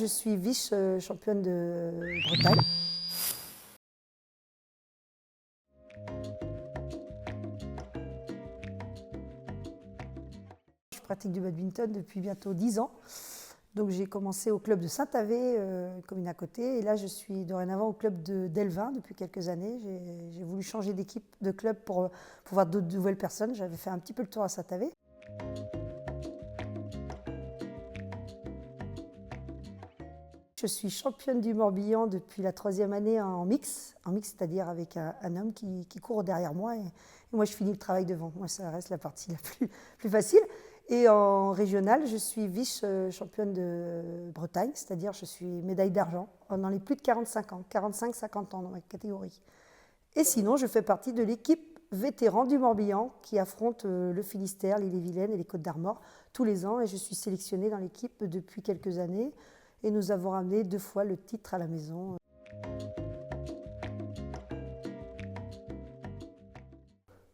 je suis vice-championne de Bretagne. Je pratique du badminton depuis bientôt 10 ans. Donc j'ai commencé au club de Saint-Avé, commune à côté, et là je suis dorénavant au club d'Elvin depuis quelques années. J'ai voulu changer d'équipe, de club pour voir d'autres nouvelles personnes. J'avais fait un petit peu le tour à Saint-Avé. Je suis championne du Morbihan depuis la 3e année en mix, c'est-à-dire avec un homme qui court derrière moi et moi je finis le travail devant. Moi ça reste la partie la plus facile. Et en régional, je suis vice-championne de Bretagne, c'est-à-dire je suis médaille d'argent dans les plus de 45 ans, 45-50 ans dans ma catégorie. Et sinon, je fais partie de l'équipe vétéran du Morbihan qui affronte le Finistère, l'Ille-et-Vilaine et les Côtes-d'Armor tous les ans et je suis sélectionnée dans l'équipe depuis quelques années. Et nous avons ramené 2 fois le titre à la maison.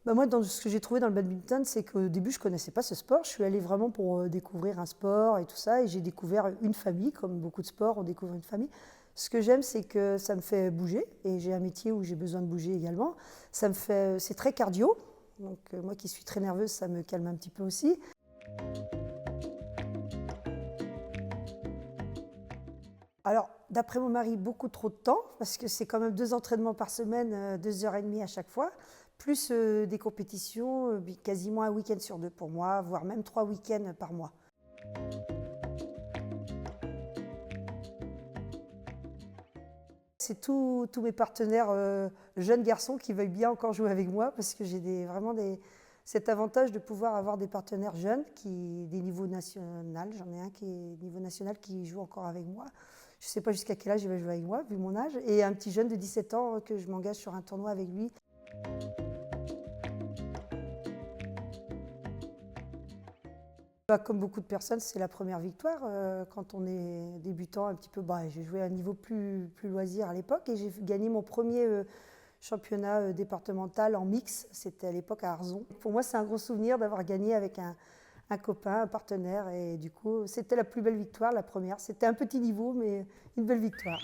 Moi, dans ce que j'ai trouvé dans le badminton, c'est qu'au début, je ne connaissais pas ce sport. Je suis allée vraiment pour découvrir un sport et tout ça. Et j'ai découvert une famille, comme beaucoup de sports, on découvre une famille. Ce que j'aime, c'est que ça me fait bouger. Et j'ai un métier où j'ai besoin de bouger également. C'est très cardio. Donc moi qui suis très nerveuse, ça me calme un petit peu aussi. Alors, d'après mon mari, beaucoup trop de temps, parce que c'est quand même 2 entraînements par semaine, 2h30 à chaque fois, plus des compétitions, quasiment un week-end sur 2 pour moi, voire même 3 week-ends par mois. C'est tous mes partenaires jeunes garçons qui veulent bien encore jouer avec moi, parce que j'ai vraiment cet avantage de pouvoir avoir des partenaires jeunes, des niveaux national. J'en ai un qui est niveau national qui joue encore avec moi. Je ne sais pas jusqu'à quel âge il va jouer avec moi, vu mon âge. Et un petit jeune de 17 ans que je m'engage sur un tournoi avec lui. Comme beaucoup de personnes, c'est la première victoire. Quand on est débutant un petit peu, j'ai joué à un niveau plus loisir à l'époque et j'ai gagné mon premier championnat départemental en mix. C'était à l'époque à Arzon. Pour moi, c'est un gros souvenir d'avoir gagné avec un copain, un partenaire. Et du coup, c'était la plus belle victoire, la première. C'était un petit niveau, mais une belle victoire.